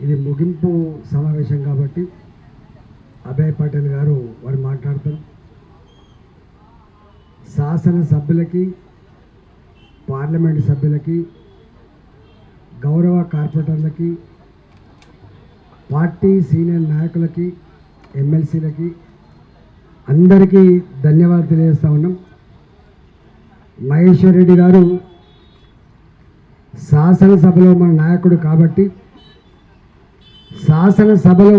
ఇది ముగింపు సమావేశం కాబట్టి అభయ్ పటేల్ గారు వారు మాట్లాడతారు. శాసన సభ్యులకి, పార్లమెంట్ సభ్యులకి, గౌరవ కార్పొరేటర్లకి, పార్టీ సీనియర్ నాయకులకి, ఎమ్మెల్సీలకి అందరికీ ధన్యవాదాలు తెలియజేస్తా ఉన్నాం. మహేశ్వర్ రెడ్డి గారు శాసనసభలో మన నాయకుడు కాబట్టి శాసనసభలో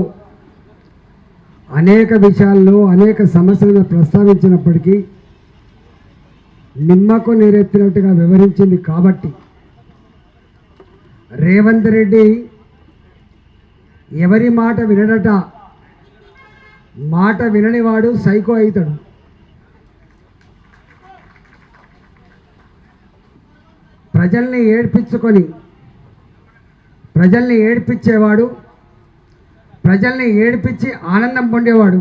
అనేక విషయాల్లో అనేక సమస్యలను ప్రస్తావించినప్పటికీ నిమ్మకు నీరెత్తినట్టుగా వివరించింది కాబట్టి రేవంత్ రెడ్డి ఎవరి మాట వినడట, మాట విననివాడు సైకో అవుతాడు. ప్రజల్ని ఏడ్పించేవాడు, ప్రజల్ని ఏడ్పించి ఆనందం పొందేవాడు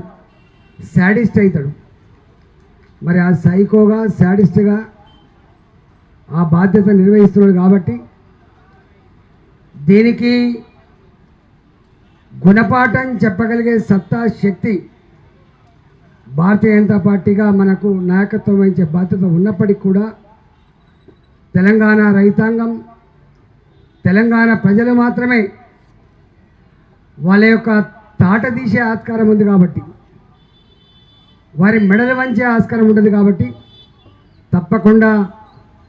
శాడిస్ట్ అవుతాడు. మరి ఆ సైకోగా, శాడిస్ట్గా ఆ బాధ్యత నిర్వహిస్తున్నాడు కాబట్టి దీనికి గుణపాఠం చెప్పగలిగే సత్తా, శక్తి భారతీయ జనతా పార్టీగా మనకు నాయకత్వం వహించే బాధ్యత ఉన్నప్పటికీ కూడా తెలంగాణ రైతాంగం, తెలంగాణ ప్రజలు మాత్రమే వాళ్ళ యొక్క తాట తీసే ఆస్కారం ఉంది కాబట్టి, వారి మెడలు వంచే ఆస్కారం ఉంటుంది కాబట్టి తప్పకుండా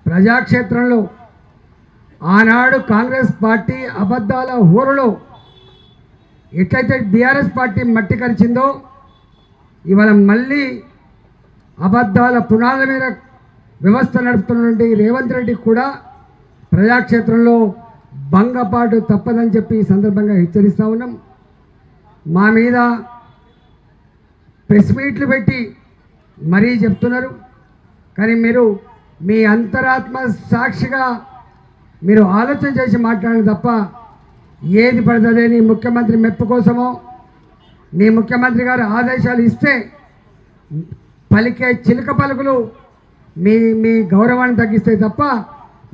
ప్రజాక్షేత్రంలో ఆనాడు కాంగ్రెస్ పార్టీ అబద్ధాల హోరులో ఎట్లయితే బీఆర్ఎస్ పార్టీ మట్టి కరిచిందో ఇవాళ మళ్ళీ అబద్ధాల పునాదుల మీద వ్యవస్థ నడుపుతున్నటువంటి రేవంత్ రెడ్డి కూడా ప్రజాక్షేత్రంలో భంగపాటు తప్పదని చెప్పి ఈ సందర్భంగా హెచ్చరిస్తూ ఉన్నాం. మా మీద ప్రెస్ మీట్లు పెట్టి మరీ చెప్తున్నారు, కానీ మీరు మీ అంతరాత్మ సాక్షిగా మీరు ఆలోచన చేసి మాట్లాడండి తప్ప ఏది పడుతుంది నీ ముఖ్యమంత్రి మెప్పు కోసమో, నీ ముఖ్యమంత్రి గారు ఆదేశాలు ఇస్తే పలికే చిలుక పలుకులు మీ గౌరవాన్ని తగ్గిస్తాయి తప్ప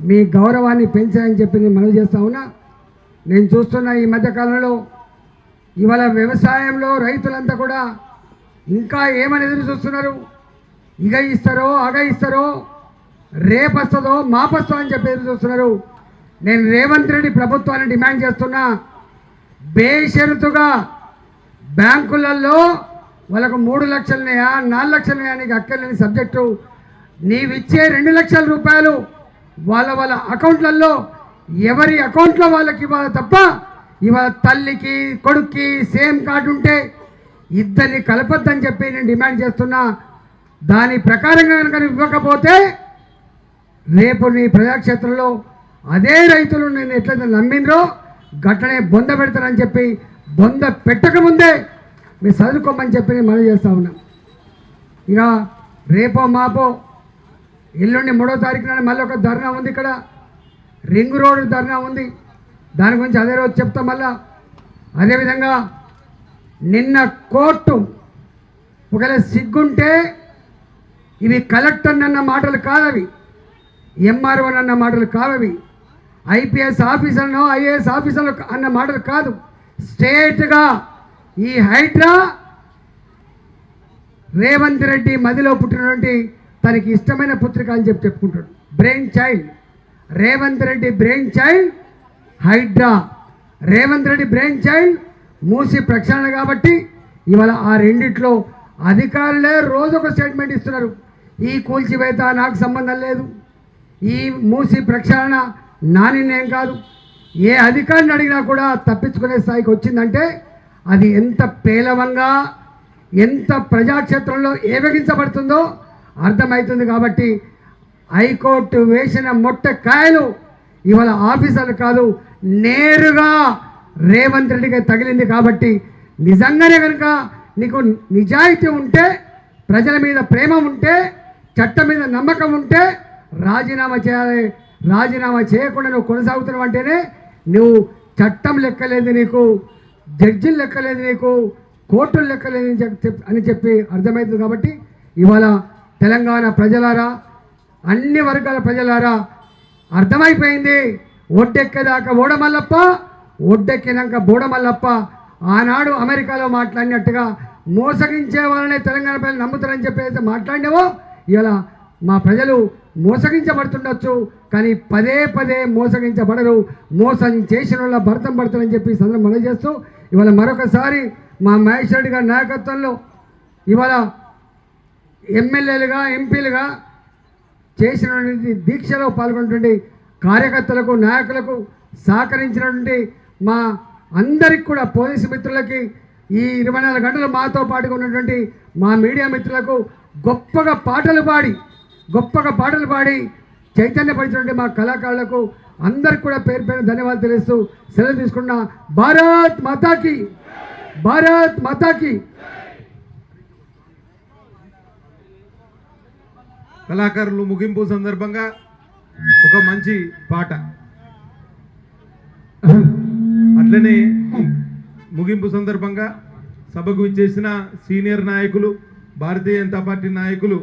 మీ గౌరవాన్ని పెంచాయని చెప్పి నేను మనవి చేస్తా ఉన్నా. నేను చూస్తున్న ఈ మధ్యకాలంలో ఇవాళ వ్యవసాయంలో రైతులంతా కూడా ఇంకా ఏమని ఎదురు చూస్తున్నారు, ఇగ ఇస్తారో అగ ఇస్తారో, రేపు వస్తుందో మాపొస్తో అని చెప్పి ఎదురు చూస్తున్నారు. నేను రేవంత్ రెడ్డి ప్రభుత్వాన్ని డిమాండ్ చేస్తున్నా, బేషరతుగా బ్యాంకులలో వాళ్ళకు 3 లక్షలున్నాయా 4 లక్షలున్నాయా నీకు అక్కర్లేని సబ్జెక్టు, నీవిచ్చే 2 లక్షల రూపాయలు వాళ్ళ అకౌంట్లలో ఎవరి అకౌంట్లో వాళ్ళకి ఇవ్వాలి తప్ప ఇవాళ తల్లికి కొడుక్కి సేమ్ కార్డు ఉంటే ఇద్దరిని కలపొద్దని చెప్పి నేను డిమాండ్ చేస్తున్నా. దాని ప్రకారంగా కనుక ఇవ్వకపోతే రేపు నీ ప్రజాక్షేత్రంలో అదే రైతులు నేను ఎట్లయితే నమ్మిండ్రో గట్లనే బొంద పెడతారని చెప్పి బొంద పెట్టకముందే మీరు చదువుకోమని చెప్పి నేను మనవి చేస్తూ ఉన్నాం. ఇక రేపో మాపో ఎల్లుండి 3వ తారీఖు నాడు మళ్ళీ ఒక ధర్నా ఉంది, ఇక్కడ రింగ్ రోడ్ ధర్నా ఉంది, దాని గురించి అదే రోజు చెప్తాం. మళ్ళా అదేవిధంగా నిన్న కోర్టు ఒకవేళ సిగ్గుంటే ఇవి కలెక్టర్ అన్న మాటలు కాదవి, ఎంఆర్ఓ అన్న మాటలు కావవి, ఐపీఎస్ ఆఫీసర్నో ఐఏఎస్ ఆఫీసర్లు అన్న మాటలు కాదు. స్టేట్గా ఈ హైడ్రా రేవంత్ రెడ్డి మదిలో పుట్టినటువంటి తనకి ఇష్టమైన పుత్రిక అని చెప్పి చెప్పుకుంటాడు. Brain child Revanth Reddy, brain child Hydraa. Revanth Reddy brain child Musi ప్రక్షాళన కాబట్టి ఇవాళ ఆ రెండిట్లో అధికారులే రోజొక స్టేట్మెంట్ ఇస్తున్నారు. ఈ కూల్చివేత నాకు సంబంధం లేదు, ఈ మూసి ప్రక్షాళన నా నిర్ణయం కాదు. ఏ అధికారిని అడిగినా కూడా తప్పించుకునే స్థాయికి వచ్చిందంటే అది ఎంత పేలవంగా, ఎంత ప్రజాక్షేత్రంలో ఏవగించబడుతుందో అర్థమవుతుంది. కాబట్టి హైకోర్టు వేసిన మొట్టకాయలు ఇవాళ ఆఫీసర్లు కాదు, నేరుగా రేవంత్ రెడ్డికి తగిలింది. కాబట్టి నిజంగానే కనుక నీకు నిజాయితీ ఉంటే, ప్రజల మీద ప్రేమ ఉంటే, చట్టం మీద నమ్మకం ఉంటే రాజీనామా చేయాలి. రాజీనామా చేయకుండా నువ్వు కొనసాగుతున్నావు అంటేనే నువ్వు చట్టం లెక్కలేదు నీకు, జడ్జిలు లెక్కలేదు నీకు, కోర్టులు లెక్కలేదు అని చెప్పి అర్థమవుతుంది. కాబట్టి ఇవాళ తెలంగాణ ప్రజలారా, అన్ని వర్గాల ప్రజలారా అర్థమైపోయింది. ఒడ్డెక్కేదాకా ఓడమల్లప్ప, ఒడ్డెక్కినాక బోడమల్లప్ప ఆనాడు అమెరికాలో మాట్లాడినట్టుగా మోసగించే వాళ్ళనే తెలంగాణ ప్రజలు నమ్ముతారని చెప్పి అయితే మాట్లాడినావో ఇలా మా ప్రజలు మోసగించబడుతుండొచ్చు, కానీ పదే పదే మోసగించబడరు. మోసం చేసిన వాళ్ళ భర్తం పడతారని చెప్పి సందర్భం మనం చేస్తూ ఇవాళ మరొకసారి మా మహేష్ రెడ్డి గారి నాయకత్వంలో ఇవాళ ఎమ్మెల్యేలుగా ఎంపీలుగా చేసినటువంటి దీక్షలో పాల్గొన్నటువంటి కార్యకర్తలకు నాయకులకు సహకరించినటువంటి మా అందరికి కూడా పోలీసు మిత్రులకి ఈ 24 గంటలు మాతో పాటుగా ఉన్నటువంటి మా మీడియా మిత్రులకు గొప్పగా పాటలు పాడి చైతన్యపరిచినటువంటి మా కళాకారులకు అందరికి కూడా పేరు పేరు ధన్యవాదాలు తెలుస్తూ సెలవు తీసుకున్న భారత్ మాతాకి భారత్ మాతాకి. కళాకారులు ముగింపు సందర్భంగా ఒక మంచి పాట, అట్లనే ముగింపు సందర్భంగా సభకు ఇచ్చేసిన సీనియర్ నాయకులు భారతీయ జనతా పార్టీ నాయకులు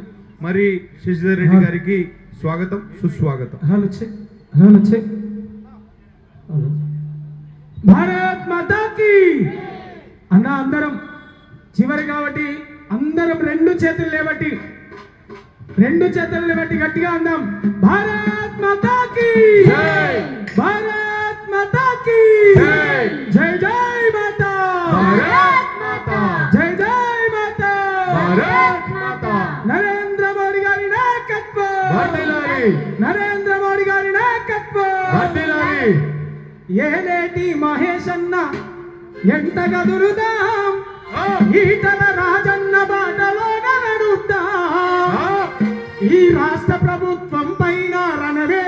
మరి శశిధర్ రెడ్డి గారికి స్వాగతం సుస్వాగతం. భారత్ మాతాకి అన్న అందరం చివరి కాబట్టి అందరం రెండు చేతులు లేబట్టి గట్టిగా అందాం. భారత్ మాతాకి భారత్ మాతాకి జై జై మాతా జై జై మాతా నరేంద్ర మోడీ గారి నాయకత్వం నరేంద్ర మోడీ గారి నాయకత్వం ఏలేటి మహేష్ అన్న ఎంత గదురుదాం ఈటల రాజన్న బాటలో నడుద్దాం ఈ రాష్ట్ర ప్రభుత్వం పైన రణవే